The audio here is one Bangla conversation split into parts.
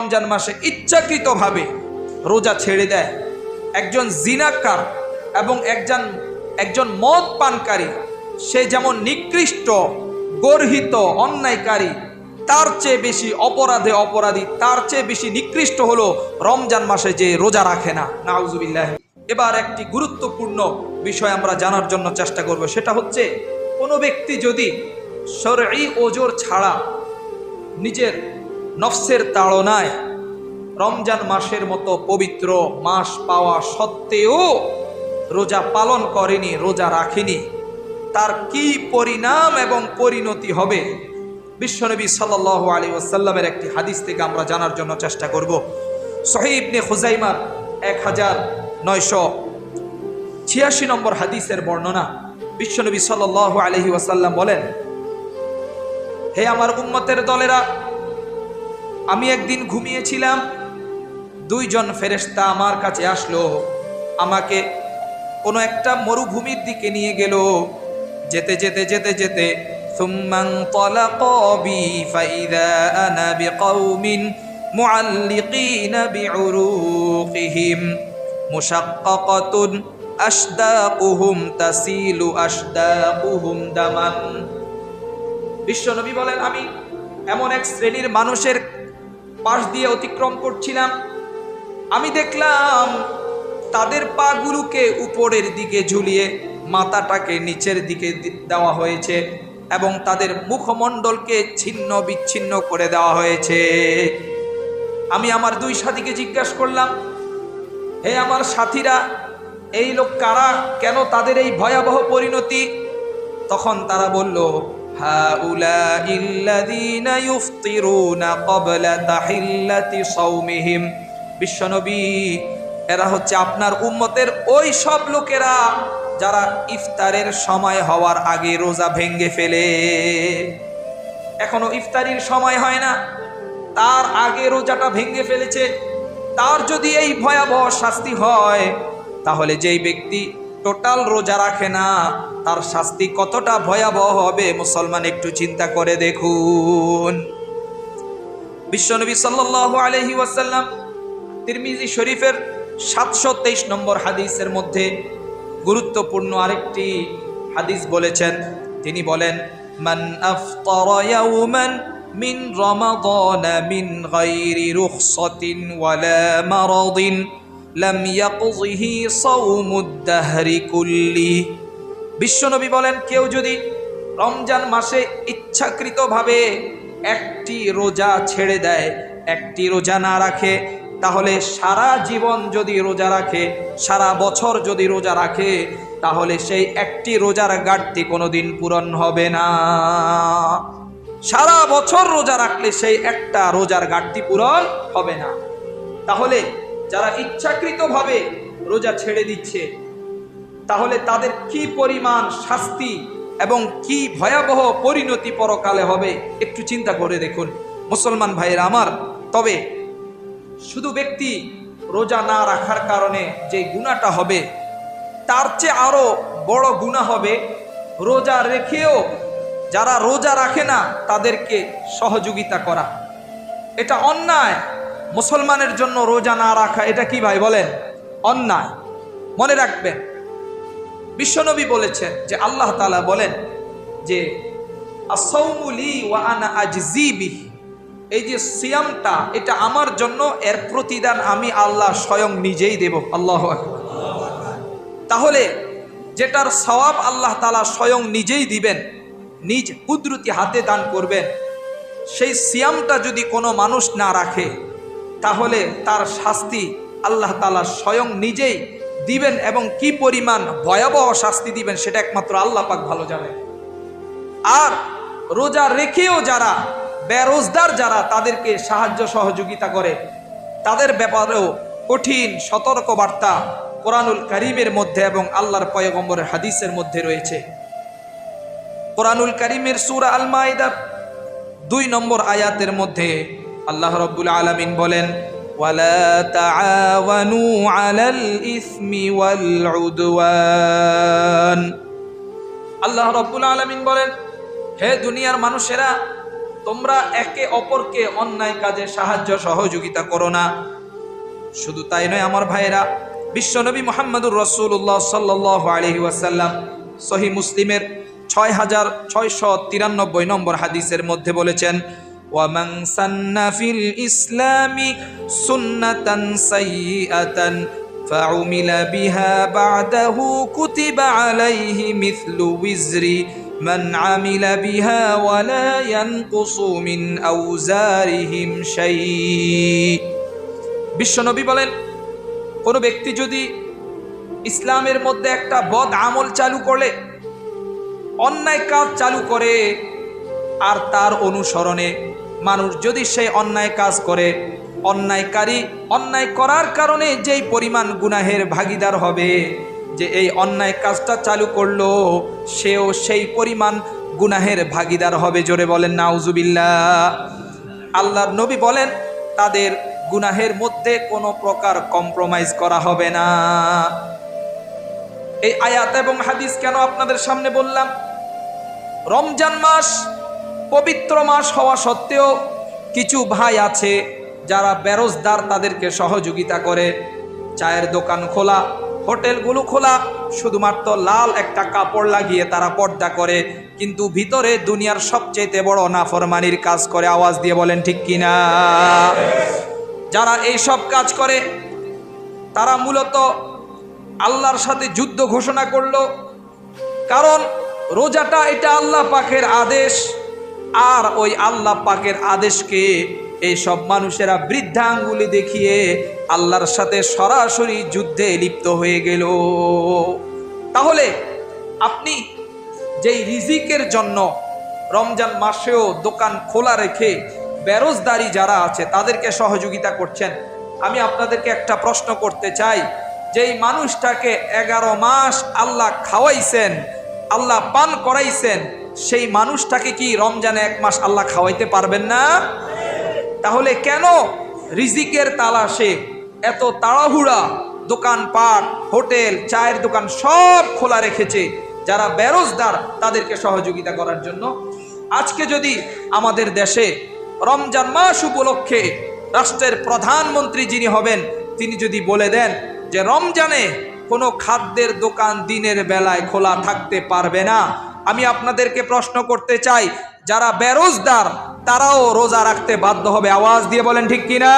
রমজান মাসে ইচ্ছাকৃতভাবে রোজা ছেড়ে দেয়, একজন জিনাকার এবং একজন মদ পানকারী, সে যেমন নিকৃষ্ট, গর্হিত, অন্যায়কারী, তার চেয়ে বেশি অপরাধী, তার চেয়ে বেশি নিকৃষ্ট হলো রমজান মাসে যে রোজা রাখে না। নাউজুবিল্লাহ। এবার একটি গুরুত্বপূর্ণ বিষয় আমরা জানার জন্য চেষ্টা করব, সেটা হচ্ছে কোনো ব্যক্তি যদি শরঈ ওজর ছাড়া নিজের নফসের তাড়নায় রমজান মাসের মতো পবিত্র মাস পাওয়া সত্ত্বেও রোজা পালন করেনি, রোজা রাখেনি, তার কি পরিণাম এবং পরিণতি হবে বিশ্বনবী সাল্লাল্লাহু আলাইহি ওয়াসাল্লামের একটি হাদিস থেকে আমরা জানার জন্য চেষ্টা করব। সহিহ ইবনে খুজাইমার 1986 নম্বর হাদিসের বর্ণনা। বিশ্বনবী সাল্লাল্লাহু আলাইহি ওয়াসাল্লাম বলেন, হে আমার উম্মতের দলেরা, আমি একদিন ঘুমিয়েছিলাম, দুইজন ফেরেশতা আমার কাছে আসলো, আমাকে কোনো একটা মরুভূমির দিকে নিয়ে গেল। যেতে যেতে যেতে যেতে সুম্মান তালাকা বি ফাইদা আনা বিকাউমিন মুআল্লিকিনা বিউরুকিহিম মুশাক্কাকাতুন আশদাকুহুম তাসিলু আশদাকুহুম দামান। বিশ্বনবী বলেন, আমি এমন এক শ্রেণীর মানুষের পাশ দিয়ে অতিক্রম করছিলাম, আমি দেখলাম তাদের পাগুলোকে উপরের দিকে ঝুলিয়ে মাথাটাকে নিচের দিকে দেওয়া হয়েছে এবং তাদের মুখমণ্ডলকে ছিন্ন বিচ্ছিন্ন করে দেওয়া হয়েছে। আমি আমার দুই সাথীকে জিজ্ঞাসা করলাম, হে আমার সাথীরা, এই লোক কারা, কেন তাদের এই ভয়াবহ পরিণতি? তখন তারা বলল, হাউলাইল্লাযীনা ইফতিরুনা ক্বাবলা তাহিল্লাতি সাওমিহিম। বিশ্বনবী, এরা হচ্ছে আপনার উম্মতের ওই সব লোকেরা যারা ইফতারের সময় হওয়ার আগে রোজা ভেঙ্গে ফেলে। এখনো ইফতারির সময় হয় না, তার আগে রোজাটা ভেঙ্গে ফেলেছে। তার যদি এই ভয়াবহ শাস্তি হয়, তাহলে যেই ব্যক্তি টোটাল রোজা রাখে না, তার শাস্তি কতটা ভয়াবহ হবে মুসলমান একটু চিন্তা করে দেখুন। বিশ্বনবী সাল্লাল্লাহু আলাইহি ওয়াসাল্লাম তিরমিজি শরীফের 723 নম্বর হাদিসের মধ্যে গুরুত্বপূর্ণ আরেকটি হাদিস বলেছেন। তিনি বলেন, মান আফতারা ইয়াওমান মিন রমাদান মিন গায়রি রুখসাতিন ওয়ালা মারাদিন লাম ইয়াকযিহি সাওমুদ দাহরি কুল্লি। বিশ্বনবী বলেন, কেউ যদি রমজান মাসে ইচ্ছাকৃতভাবে একটি রোজা ছেড়ে দেয়, একটি রোজা না রাখে, তাহলে সারা জীবন যদি রোজা রাখে, সারা বছর যদি রোজা রাখে, তাহলে সেই একটি রোজার ঘাটতি কোনোদিন পূরণ হবে না। সারা বছর রোজা রাখলে সেই একটা রোজার ঘাটতি পূরণ হবে না। তাহলে যারা ইচ্ছাকৃতভাবে রোজা ছেড়ে দিচ্ছে, তাহলে তাদের কি পরিমাণ শাস্তি এবং কি ভয়াবহ পরিণতি পরকালে হবে একটু চিন্তা করে দেখুন মুসলমান ভাইয়েরা আমার। তবে শুধু ব্যক্তি রোজা না রাখার কারণে যে গুনাহটা হবে, তার চেয়ে আরো বড় গুনাহ হবে রোজা রেখেও যারা রোজা রাখে না তাদেরকে সহযোগিতা করা। এটা অন্যায়। মুসলমানের জন্য রোজা না রাখা এটা কি ভাই বলেন? অন্যায়। মনে রাখবেন, বিশ্বনবী বলেছেন যে আল্লাহ তাআলা বলেন যে আস-সাওমু লি ওয়া আনা আজজি বিহি। এই যে সিয়ামটা, এটা আমার জন্য, এর প্রতিদান আমি আল্লাহ স্বয়ং নিজেই দেব। আল্লাহু আকবার। তাহলে যেটার সওয়াব আল্লাহ তাআলা স্বয়ং নিজেই দিবেন, নিজ কুদরতি হাতে দান করবেন, সেই সিয়ামটা যদি কোনো মানুষ না রাখে, তাহলে তার শাস্তি আল্লাহ তাআলা স্বয়ং নিজেই দিবেন এবং কি পরিমাণ ভয়াবহ শাস্তি দিবেন সেটা একমাত্র আল্লাহ পাক ভালো জানেন। আর রোজা রেখেও যারা বেরোজগার, যারা তাদেরকে সাহায্য সহযোগিতা করে, তাদের ব্যাপারেও কঠিন সতর্ক বার্তা কোরআনুল কারীমের মধ্যে এবং আল্লাহর পয়গম্বরের হাদিসের মধ্যে রয়েছে। কোরআনুল কারীমের সূরা আল মাইদার 2 নম্বর আয়াতের মধ্যে আল্লাহ রাব্বুল আলামিন বলেন, ওয়ালা তাআওয়ানু আলাল ইসমি ওয়াল উদওয়ান। আল্লাহ রাব্বুল আলামিন বলেন, হে দুনিয়ার মানুষেরা, তোমরা একে অপরকে অন্যায় কাজে সাহায্য সহযোগিতা করো না। শুধু তাই নয় আমার ভাইরা, বিশ্বনবী মুহাম্মদুর রাসূলুল্লাহ সাল্লাল্লাহু আলাইহি ওয়াসাল্লাম সহিহ মুসলিমের 6693 নম্বর হাদিসের মধ্যে বলেছেন, ওয়ামান সান্না ফিল ইসলামি সুন্নাতান সাইয়্যাতান ফাউমিলা বিহা বা'দাহু কুতিবা আলাইহি মিথলু উজরি মান আমিলা বিহা ওয়া লা ইয়ানকুসু মিন আওজারিহিম শাই। বিশ্বনবী বলেন, কোনো ব্যক্তি যদি ইসলামের মধ্যে একটা বদ আমল চালু করে, অন্যায় কাজ চালু করে, আর তার অনুসরণে মানুষ যদি সেই অন্যায় কাজ করে, অন্যায়কারী অন্যায় করার কারণে যেই পরিমাণ গুনাহের ভাগীদার হবে, যে এই অন্যায় কাজটা চালু করলো, সেও সেই পরিমাণ গুনাহের ভাগীদার হবে। জোরে বলেন নাউজুবিল্লাহ। আল্লাহর নবী বলেন, তাদের গুনাহের মধ্যে কোনো প্রকার কম্প্রোমাইজ করা হবে না। এই আয়াত এবং হাদিস কেন আপনাদের সামনে বললাম? রমজান মাস পবিত্র মাস হওয়া সত্ত্বেও কিছু ভাই আছে যারা বেরোজগার, তাদেরকে সহযোগিতা করে। চায়ের দোকান খোলা, হোটেলগুলো খোলা, শুধুমাত্র লাল একটা কাপড় লাগিয়ে তারা পর্দা করে, কিন্তু ভিতরে দুনিয়ার সবচেয়ে বড় নাফরমানির কাজ করে। আওয়াজ দিয়ে বলেন ঠিক কিনা? যারা এই সব কাজ করে তারা মূলত আল্লাহর সাথে যুদ্ধ ঘোষণা করলো। কারণ রোজাটা এটা আল্লাহ পাকের আদেশ, আর ওই আল্লাহ পাকের আদেশকে এই সব মানুষেরা বৃদ্ধা আঙ্গুলি দেখিয়ে আল্লাহর সাথে সরাসরি যুদ্ধে লিপ্ত হয়ে গেল। তাহলে আপনি যেই রিজিকের জন্য রমজান মাসেও দোকান খোলা রেখে বেরোজগারি যারা আছে তাদেরকে সহযোগিতা করছেন, আমি আপনাদেরকে একটা প্রশ্ন করতে চাই, যেই মানুষটাকে 11 মাস আল্লাহ খাওয়াইছেন, আল্লাহ পান করাইছেন, সেই মানুষটাকে কি রমজানে 1 মাস আল্লাহ খাওয়াইতে পারবেন না? তাহলে কেন রিজিকের তালাশে এত তাড়াহুড়া দোকানপাট, হোটেল, চায়ের দোকান সব খোলা রেখেছে যারা বেরোজগার তাদেরকে সহযোগিতা করার জন্য? আজকে যদি আমাদের দেশে রমজান মাস উপলক্ষে রাষ্ট্রের প্রধানমন্ত্রী যিনি হবেন তিনি যদি বলে দেন যে রমজানে কোনো খাদ্যের দোকান দিনের বেলায় খোলা থাকতে পারবে না, আমি আপনাদেরকে প্রশ্ন করতে চাই, যারা বেরোজগার তারাও রোজা রাখতে বাধ্য হবে। আওয়াজ দিয়ে বলেন ঠিক কিনা?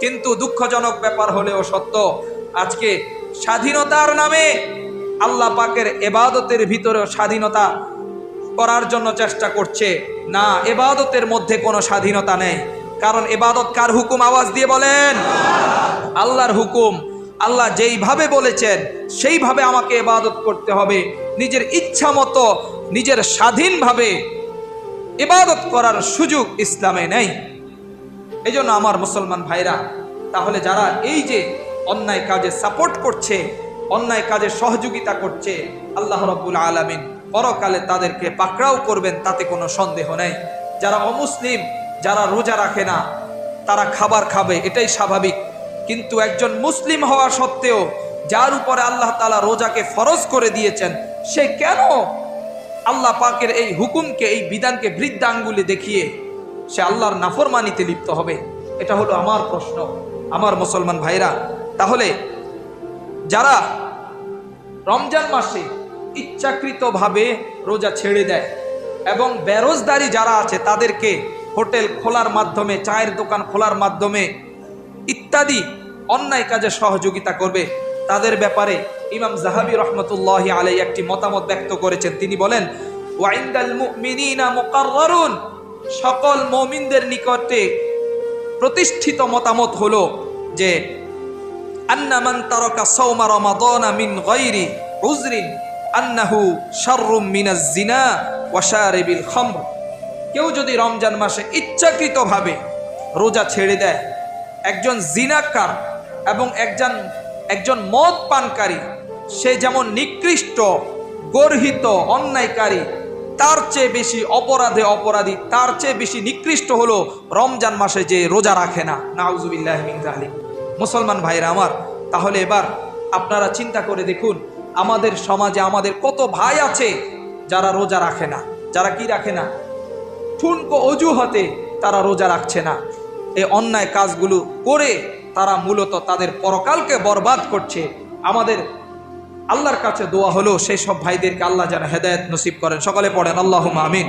কিন্তু দুঃখজনক ব্যাপার হলেও সত্য, আজকে স্বাধীনতার নামে আল্লাহ পাকের ইবাদতের ভিতরেও স্বাধীনতা করার জন্য চেষ্টা করছে। না, ইবাদতের মধ্যে কোনো স্বাধীনতা নেই। কারণ ইবাদত কার হুকুম? আওয়াজ দিয়ে বলেন। আল্লাহর হুকুম। আল্লাহ যেইভাবে বলেছেন সেইভাবে আমাকে ইবাদত করতে হবে। নিজের ইচ্ছা মতো, নিজের স্বাধীনভাবে ইবাদত করার সুযোগ ইসলামে নেই। এই জন্য আমার মুসলমান ভাইরা, তাহলে যারা এই যে অন্যায় কাজে সাপোর্ট করছে, অন্যায় কাজে সহযোগিতা করছে, আল্লাহ রাব্বুল আলামিন পরকালে তাদেরকে পাকড়াও করবেন, তাতে কোনো সন্দেহ নেই। যারা অমুসলিম, যারা রোজা রাখে না, তারা খাবার খাবে, এটাই স্বাভাবিক। কিন্তু একজন মুসলিম হওয়া সত্ত্বেও যার উপরে আল্লাহ তাআলা রোজাকে ফরজ করে দিয়েছেন, সে কেন আল্লাহ পাকের এই হুকুমকে, এই বিধানকে বৃদ্ধা আঙ্গুলি দেখিয়ে সে আল্লাহর নাফরমানিতে লিপ্ত হবে? এটা হলো আমার প্রশ্ন, আমার মুসলমান ভাইরা। তাহলে যারা রমজান মাসে ইচ্ছাকৃতভাবে রোজা ছেড়ে দেয় এবং বেরোজগারি যারা আছে তাদেরকে হোটেল খোলার মাধ্যমে, চায়ের দোকান খোলার মাধ্যমে ইত্যাদি অন্যায় কাজে সহযোগিতা করবে, তাদের ব্যাপারে ইমাম যাহাবী রাহমাতুল্লাহি আলাইহি একটি মতামত ব্যক্ত করেছেন। তিনি বলেন, ওয়া ইনদাল মুমিনিনা মুকাররারুন, সকল মুমিনদের নিকটে প্রতিষ্ঠিত মতামত হলো যে আন্না মান তারাকা সাওমা রমাদানা মিন গায়রি উযরিন আন্নাহু শাররুম মিনাজ জিনা ওয়া শারিবিল খামর। কেউ যদি রমজান মাসে ইচ্ছাকৃতভাবে রোজা ছেড়ে দেয়, একজন জিনাকার এবং একজন মদ পানকারী, সে যেমন নিকৃষ্ট, গর্হিত, অন্যায়কারী, তার চেয়ে বেশি অপরাধী, তার চেয়ে বেশি নিকৃষ্ট হলো রমজান মাসে যে রোজা রাখে না। নাউজুবিল্লাহি মিন যালিক। মুসলমান ভাইরা আমার, তাহলে এবার আপনারা চিন্তা করে দেখুন, আমাদের সমাজে আমাদের কত ভাই আছে যারা রোজা রাখে না। যারা কি রাখে না? ঠুনকো অজুহাতে তারা রোজা রাখছে না। এই অন্যায় কাজগুলো করে তারা মূলত তাদের পরকালকে বরবাদ করছে। আমাদের আল্লাহর কাছে দোয়া হলো সেই সব ভাইদেরকে আল্লাহ যেন হেদায়েত নসিব করেন। সকলে পড়েন আল্লাহুম্মা আমিন।